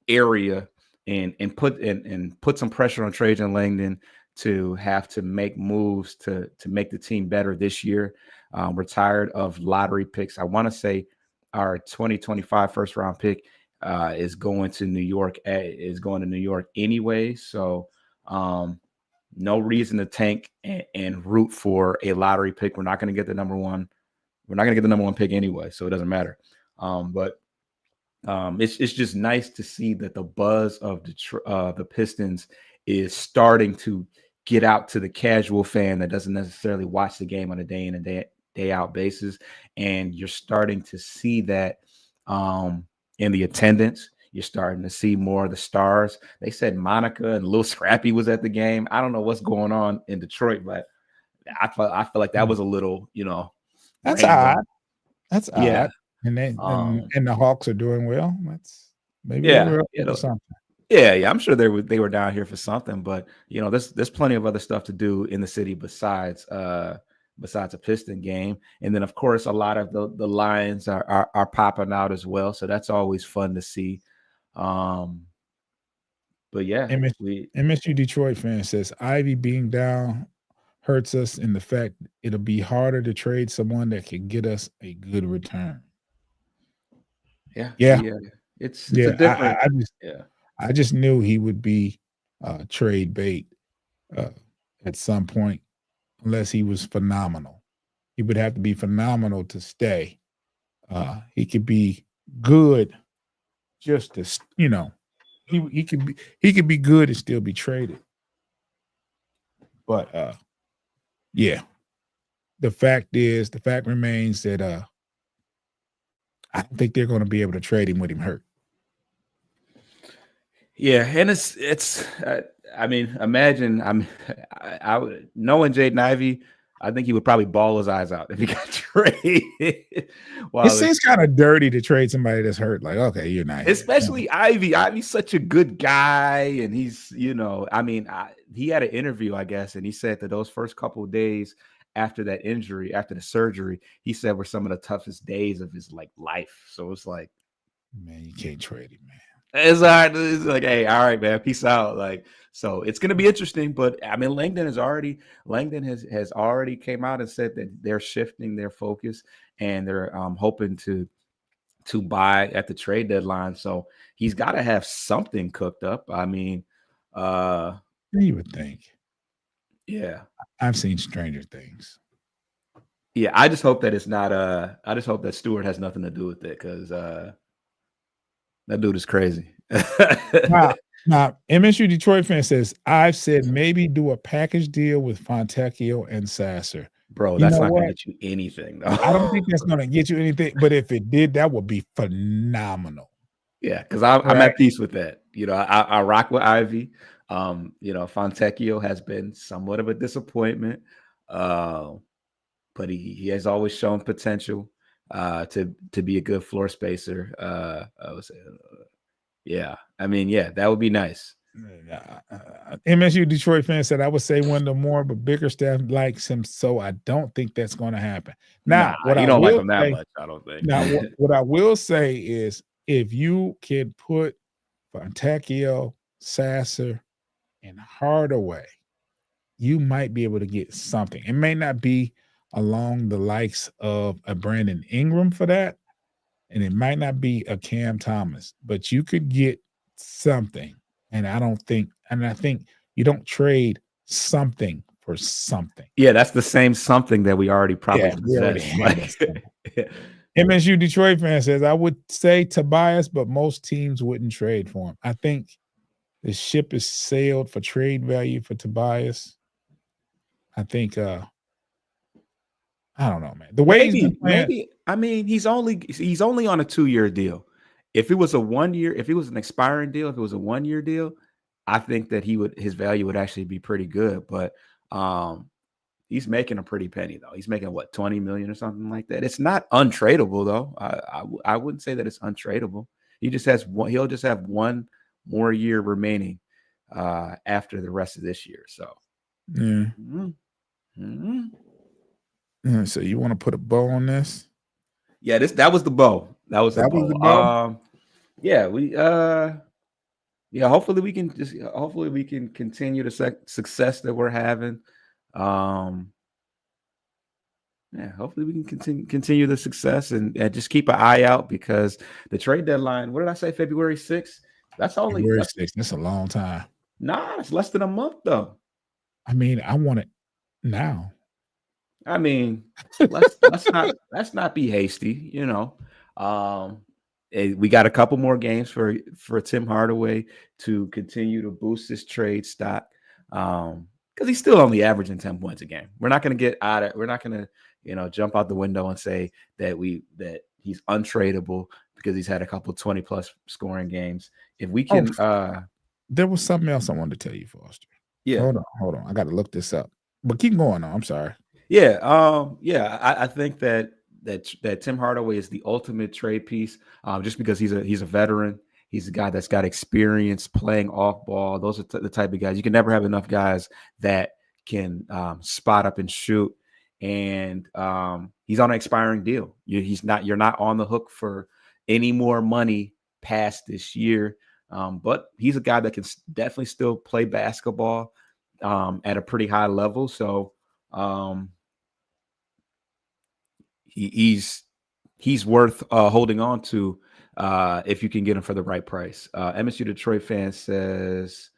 area and put some pressure on Trajan Langdon to have to make moves to make the team better this year. We're tired of lottery picks. I want to say our 2025 first round pick is going to New York anyway. So no reason to tank and root for a lottery pick. We're not going to get the number one. We're not going to get the number one pick anyway, so it doesn't matter. But it's just nice to see that the buzz of the Pistons is starting to get out to the casual fan that doesn't necessarily watch the game on a day in and day out basis, and you're starting to see that in the attendance. You're starting to see more of the stars. They said Monica and Lil Scrappy was at the game. I don't know what's going on in Detroit, but I feel like that was a little, That's random. odd. That's Yeah. odd. And the Hawks are doing well. Maybe they Yeah, were up to something. Yeah. I'm sure they were down here for something, but there's plenty of other stuff to do in the city besides a Piston game. And then of course a lot of the Lions are popping out as well. So that's always fun to see. But yeah, MSU Detroit fan says Ivy being down hurts us in the fact it'll be harder to trade someone that can get us a good return. Yeah. It's a different. I just knew he would be trade bait at some point, unless he was phenomenal. He would have to be phenomenal to stay. He could be good, just to he could be good and still be traded. But yeah, the fact remains that I don't think they're going to be able to trade him with him hurt. Yeah, and it's I mean, imagine I would knowing Jaden Ivey, I think he would probably bawl his eyes out if he got traded. It While seems kind of dirty to trade somebody that's hurt. Like, okay, you're not here. especially Ivy. Ivy's such a good guy, and he's, I mean, he had an interview, I guess, and he said that those first couple of days after that injury, after the surgery, he said were some of the toughest days of his life. So it's like, Man, you can't trade him, man. it's hard. It's like, hey, all right, man, peace out. Like, so it's gonna be interesting. But I mean, Langdon has already came out and said that they're shifting their focus and they're hoping to buy at the trade deadline. So he's got to have something cooked up. I mean, You would think. yeah. I've seen stranger things. Yeah, I just hope that it's not I just hope that Stewart has nothing to do with it, because that dude is crazy. Now, MSU Detroit fan says, I've said maybe do a package deal with Fontecchio and Sasser. Bro, You that's know not gonna what? get you anything, though. I don't think that's going to get you anything, but if it did, that would be phenomenal. Yeah, because I'm Right. at peace with that. I rock with Ivy. Fontecchio has been somewhat of a disappointment, but he has always shown potential to be a good floor spacer. Yeah, I mean, yeah, that would be nice. MSU Detroit fan said, I would say Wendell Moore, but Bickerstaff likes him, so I don't think that's going to happen. Now, Nah, what you I don't like will him that say, much, I don't think. now what I will say is, if you can put Fontecchio, Sasser, and Hardaway, you might be able to get something. It may not be along the likes of a Brandon Ingram for that, and it might not be a Cam Thomas, but you could get something. And I think you don't trade something for something. Yeah, that's the same something that we already probably We already possess. have that something. MSU Detroit fan says, I would say Tobias, but most teams wouldn't trade for him. I think the ship is sailed for trade value for Tobias. I think I don't know, man. The way he's been playing, maybe. I mean, he's only on a 2-year deal. If it was a 1 year, if it was an expiring deal, if it was a 1-year deal, I think that his value would actually be pretty good. But he's making a pretty penny, though. He's making what, 20 million or something like that. It's not untradeable, though. I wouldn't say that it's untradeable. He'll just have one more year remaining after the rest of this year. So yeah. So you want to put a bow on this? Yeah, that was the bow. That was the bow. Yeah, hopefully we can continue the success that we're having. Hopefully we can continue the success and just keep an eye out, because the trade deadline, what did I say, February 6th? That's only February 6th. That's a long time. Nah, it's less than a month, though. I mean, I want it now. I mean, let's not be hasty, we got a couple more games for Tim Hardaway to continue to boost his trade stock, because he's still only averaging 10 points a game. We're not going to jump out the window and say that he's untradeable because he's had a couple 20 plus scoring games. If we can, there was something else I wanted to tell you, Foster. Yeah, hold on. I got to look this up. But keep going on. I'm sorry. Yeah, I think that Tim Hardaway is the ultimate trade piece, just because he's a veteran. He's a guy that's got experience playing off ball. Those are the type of guys. You can never have enough guys that can spot up and shoot. And he's on an expiring deal. You're not on the hook for any more money past this year. But he's a guy that can definitely still play basketball at a pretty high level. So he's worth holding on to if you can get him for the right price. MSU Detroit fan says,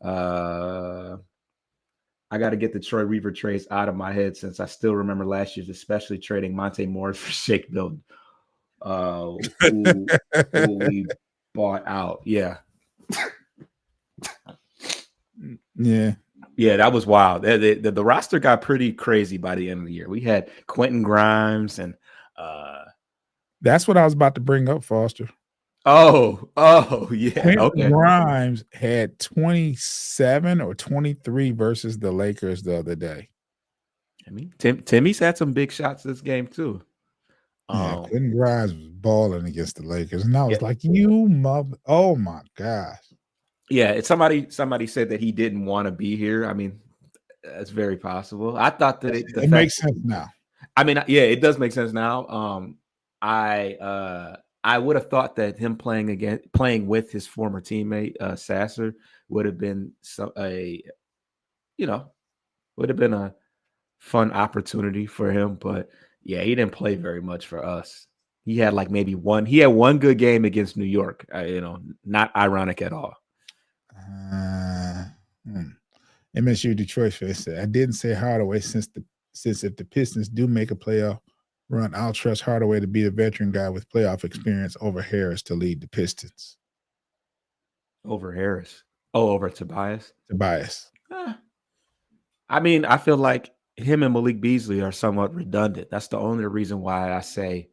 I got to get the Troy Weaver trades out of my head, since I still remember last year's, especially trading Monte Morris for Shake Milton, who we bought out. Yeah. Yeah, that was wild. The roster got pretty crazy by the end of the year. We had Quentin Grimes and that's what I was about to bring up, Foster. Oh, yeah. Quentin Grimes had 27 or 23 versus the Lakers the other day. I mean, Timmy's had some big shots this game too. Yeah, Um, Quentin Grimes was balling against the Lakers, and I yeah, was like, "You mother! Oh my gosh!" yeah. Somebody said that he didn't want to be here. I mean, that's very possible. I thought that the It fact makes sense now. I mean, yeah, it does make sense now. I would have thought that him playing with his former teammate Sasser would have been you know would have been a fun opportunity for him, but yeah, he didn't play very much for us. He had like maybe one. He had one good game against New York. Not ironic at all. Uh, hmm. MSU Detroit fan said, "I didn't say Hardaway since if the Pistons do make a playoff run, I'll trust Hardaway to be a veteran guy with playoff experience over Harris to lead the Pistons." Over Harris. Oh, over Tobias. Tobias. Eh, I mean, I feel like him and Malik Beasley are somewhat redundant. That's the only reason why I say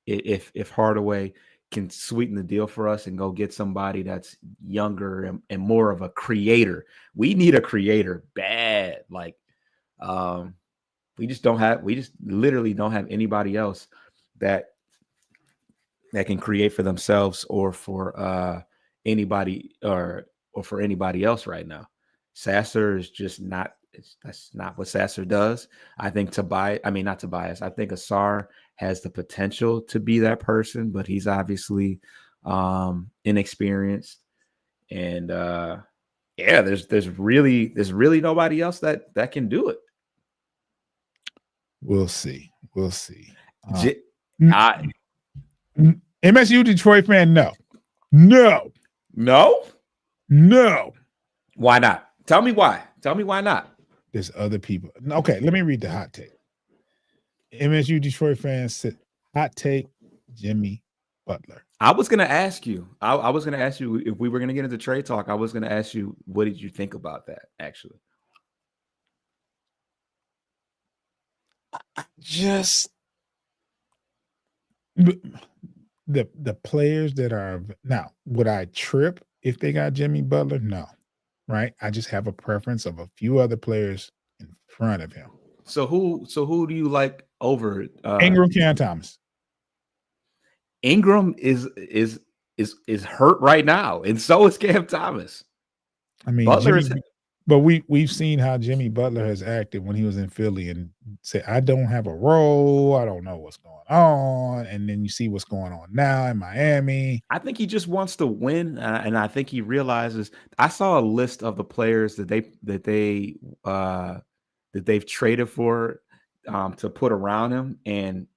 if Hardaway can sweeten the deal for us and go get somebody that's younger and more of a creator. We need a creator bad. Like um we just literally don't have anybody else that can create for themselves or for anybody or for anybody else right now. Sasser is just not that's not what Sasser does. I think not Tobias. I think Asar has the potential to be that person, but he's obviously inexperienced. And yeah, there's really nobody else that can do it. We'll see. We'll see. J- Mm, I MSU Detroit fan, no. No. No? No. Why not? Tell me why. Tell me why not. There's other people. Okay, let me read the hot take. MSU Detroit fans said, hot take, Jimmy Butler. I was gonna ask you. I was gonna ask you if we were gonna get into trade talk. I was gonna ask you what did you think about that actually. Just the players that are now, would I trip if they got Jimmy Butler? No. Right? I just have a preference of a few other players in front of him. So who do you like over Ingram, Cam Thomas. Ingram is hurt right now, and so is Cam Thomas. I mean, Butler is but we've seen how Jimmy Butler has acted when he was in Philly and say, I don't have a role, I don't know what's going on. And then you see what's going on now in Miami. I think he just wants to win, and I think he realizes. I saw a list of the players that they've traded for to put around him, and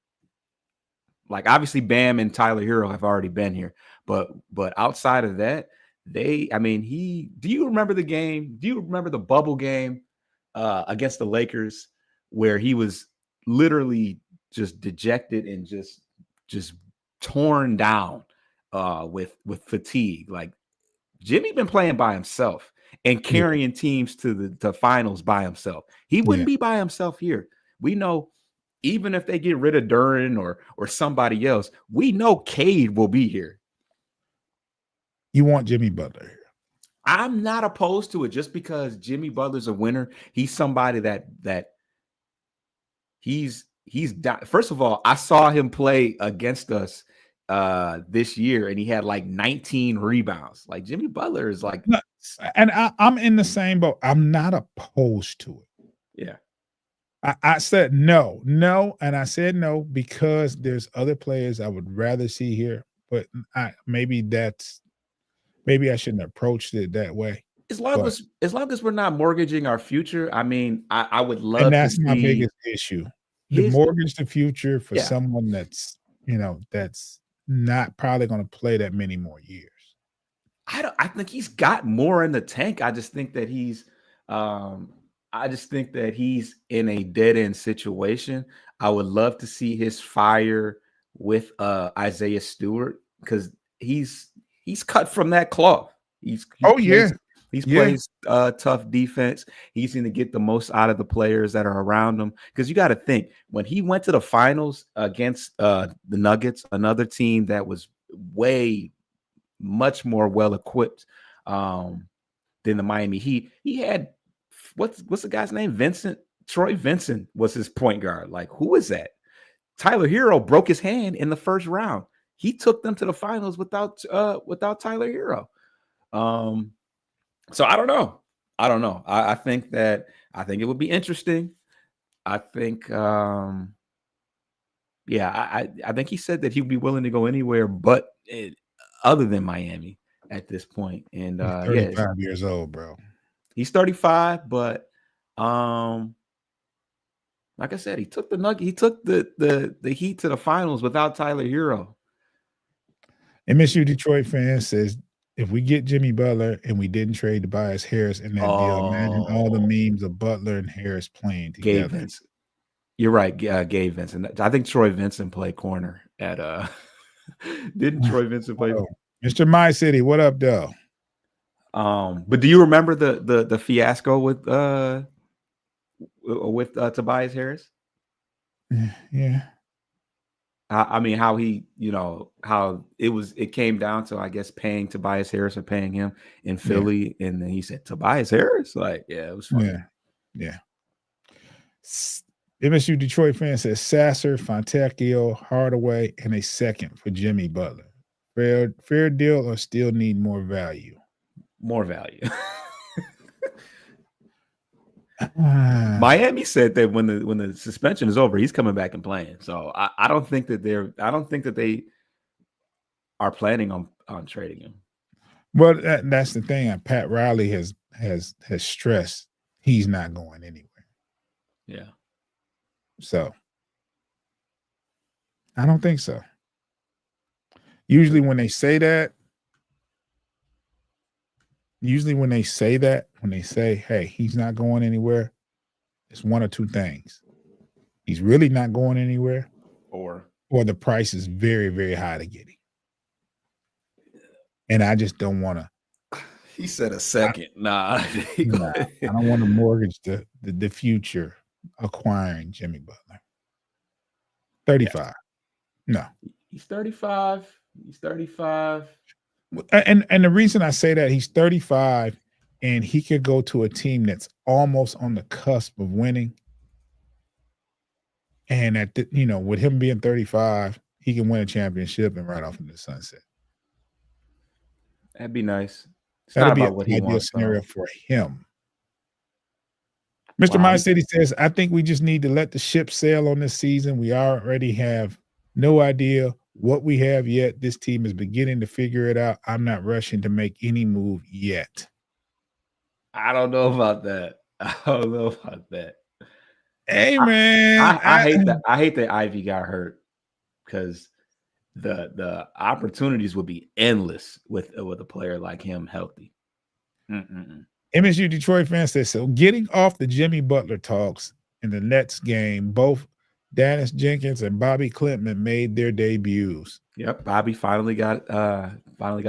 like obviously Bam and Tyler Hero have already been here, but outside of that, I mean, do you remember the game? Do you remember the bubble game against the Lakers where he was literally just dejected and just torn down with fatigue? Like Jimmy been playing by himself and Yeah. carrying teams to the finals by himself. He Yeah. wouldn't be by himself here. We know even if they get rid of Duran or somebody else, we know Cade will be here. You want Jimmy Butler here. I'm not opposed to it just because Jimmy Butler's a winner. He's somebody that he's first of all, I saw him play against us this year and he had like 19 rebounds. Like Jimmy Butler is like And I'm in the same boat. I'm not opposed to it. Yeah. I said no, and I said no because there's other players I would rather see here. But maybe I shouldn't have approached it that way. As long as we're not mortgaging our future, I mean, I would And love to that's my see biggest issue. The mortgage the future for someone that's not probably going to play that many more years. I think he's got more in the tank. I just think that he's in a dead end situation. I would love to see his fire with Isaiah Stewart because he's cut from that cloth. He plays tough defense. He's going to get the most out of the players that are around him. Because you got to think when he went to the finals against the Nuggets, another team that was much more well equipped than the Miami Heat. He had what's the guy's name? Vincent Troy Vincent was his point guard. Like, who is that? Tyler Hero broke his hand in the first round. He took them to the finals without Tyler Hero. So I don't know. I think it would be interesting. I think I think he said that he'd be willing to go anywhere but other than Miami at this point. And He's 35 years old, bro. He's 35, but like I said, he took the Heat to the finals without Tyler Hero. MSU Detroit fan says, if we get Jimmy Butler and we didn't trade Tobias Harris in that deal, imagine all the memes of Butler and Harris playing together. Gabe Vincent. You're right, Gabe Vincent. I think Troy Vincent played corner at didn't Troy Vincent play? Mr. My City, what up, though? But do you remember the fiasco with Tobias Harris? Yeah. I mean, how he, how it came down to, I guess, paying Tobias Harris or paying him in Philly. Yeah. And then he said, Tobias Harris? Like, yeah, it was funny. Yeah. MSU Detroit fan says Sasser, Fontecchio, Hardaway, and a second for Jimmy Butler. Fair deal or still need more value? More value. Miami said that when the suspension is over, he's coming back and playing. So I don't think that they are planning on trading him. Well, that's the thing. Pat Riley has stressed he's not going anywhere. Yeah. So I don't think so. Usually when they say, hey, he's not going anywhere, it's one or two things. He's really not going anywhere, or the price is very, very high to get him. And I just don't want to. He said a second. I don't want to mortgage the future acquiring Jimmy Butler. 35. No. He's 35. And the reason I say that, he's 35 and he could go to a team that's almost on the cusp of winning. And with him being 35, he can win a championship and ride off into the sunset. That'd be nice. That'd be an ideal scenario for him. Mr. My City says, I think we just need to let the ship sail on this season. We already have no idea what we have yet. This team is beginning to figure it out. I'm not rushing to make any move yet. I don't know about that. Hey, man. I hate that Ivy got hurt, because the opportunities would be endless with a player like him healthy. MSU Detroit fans says, so getting off the Jimmy Butler talks in the Nets game, both Dennis Jenkins and Bobby Klintman made their debuts. Yep, Bobby finally got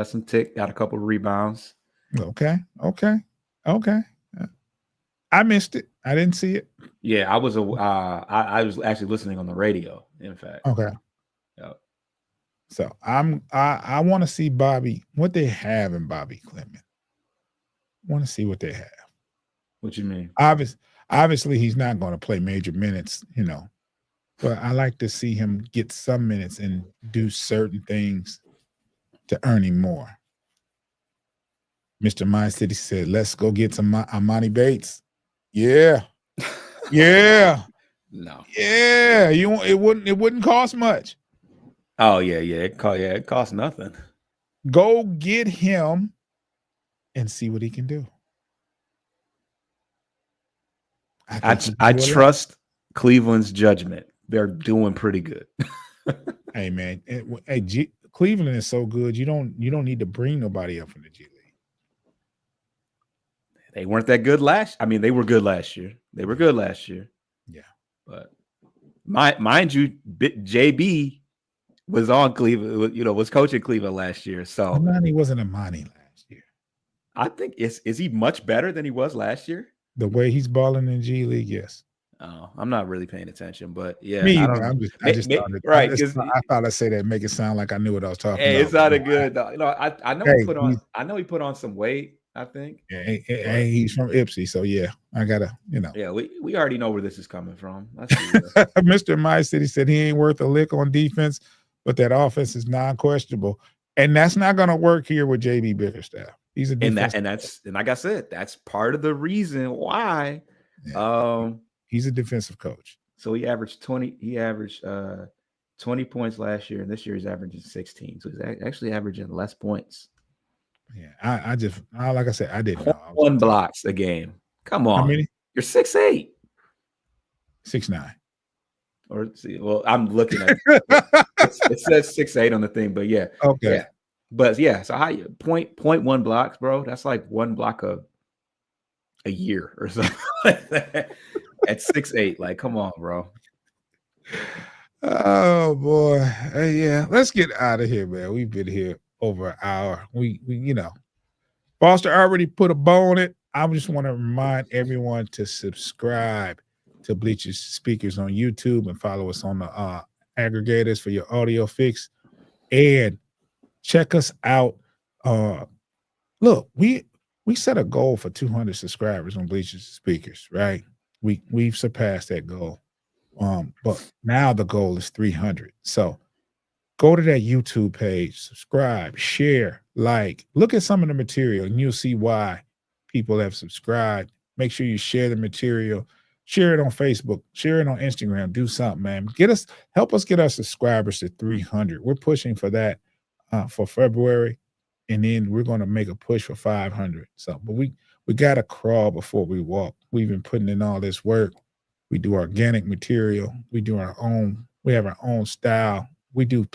some tick, got a couple of rebounds. Okay. I missed it. I didn't see it. Yeah, I was actually listening on the radio, in fact. Okay. Yep. So I want to see Bobby, what they have in Bobby Klintman. Want to see what they have. What you mean? Obviously he's not going to play major minutes, but I like to see him get some minutes and do certain things to earn him more. Mr. My City said, let's go get some Amani Bates. Yeah. Yeah. No. Yeah. It wouldn't cost much. Oh, yeah. It costs nothing. Go get him and see what he can do. I trust Cleveland's judgment. They're doing pretty good. Hey, man. Cleveland is so good. You don't need to bring nobody up from the G League. They weren't that good they were good last year. Yeah. But mind you, JB was on Cleveland, was coaching Cleveland last year. So Amani wasn't Amani last year. I think is he much better than he was last year? The way he's balling in G League, yes. Oh, I'm not really paying attention, but yeah. Me either. I thought I'd say that, make it sound like I knew what I was talking about. It sounded good. I know he put on some weight, I think. Hey, he's from Ipsy, so yeah, I gotta, Yeah, we already know where this is coming from. Mr. My City said he ain't worth a lick on defense, but that offense is non-questionable, and that's not gonna work here with JB Bickerstaff. He's a defense, and like I said, that's part of the reason why. Yeah. He's a defensive coach. So he averaged 20. He averaged 20 points last year, and this year he's averaging 16. So he's actually averaging less points. Yeah, I like I said, I didn't know. 1 blocks a game. Come on. How many? You're 6'8". 6'9". Or see, well, I'm looking at it says 6'8" on the thing, but yeah. Okay. Yeah. But yeah, so how you 0.1 blocks, bro? That's like 1 block a year or something like that. At 6'8". Like, come on, bro. Oh boy. Yeah. Let's get out of here, man. We've been here over an hour. We Foster already put a bow on it. I just want to remind everyone to subscribe to Bleachers Speakers on YouTube and follow us on the aggregators for your audio fix. And check us out. Look, we set a goal for 200 subscribers on Bleachers Speakers, right? We've surpassed that goal. But now the goal is 300. So go to that YouTube page, subscribe, share, like, look at some of the material, and you'll see why people have subscribed. Make sure you share the material, share it on Facebook, share it on Instagram, do something, man. Help us get our subscribers to 300. We're pushing for that for February, and then we're going to make a push for 500. So, but we got to crawl before we walk. We've been putting in all this work. We do organic material. We have our own style. We do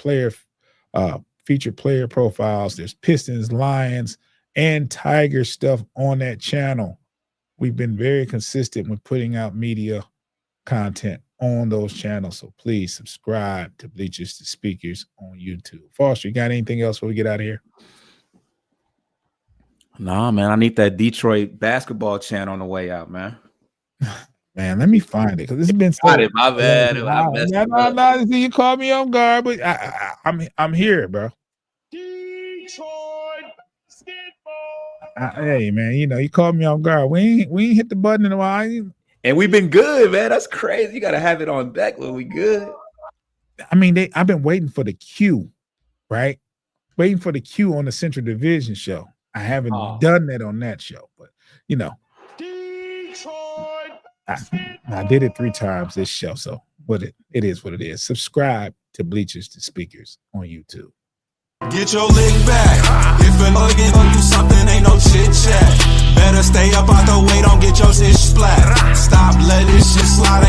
featured player profiles. There's Pistons, Lions, and Tiger stuff on that channel. We've been very consistent with putting out media content on those channels. So please subscribe to Bleachers to Speakers on YouTube. Foster, you got anything else before we get out of here? Nah, man. I need that Detroit basketball channel on the way out, man. Man, let me find it because this has been so. My bad. No, you called me on guard, but I'm here, bro. Detroit basketball. Hey, man, you called me on guard. We ain't hit the button in a while. And we've been good, man. That's crazy. You gotta have it on deck when we good. I mean, I've been waiting for the cue, right? Waiting for the cue on the Central Division show. I haven't done that on that show, but Detroit. I did it 3 times this show, so it is what it is. Subscribe to Bleachers to Speakers on YouTube. Get your lick back. If a nugget gon' do something, ain't no chit chat. Better stay up out the way, don't get your shit splat. Stop letting shit slide.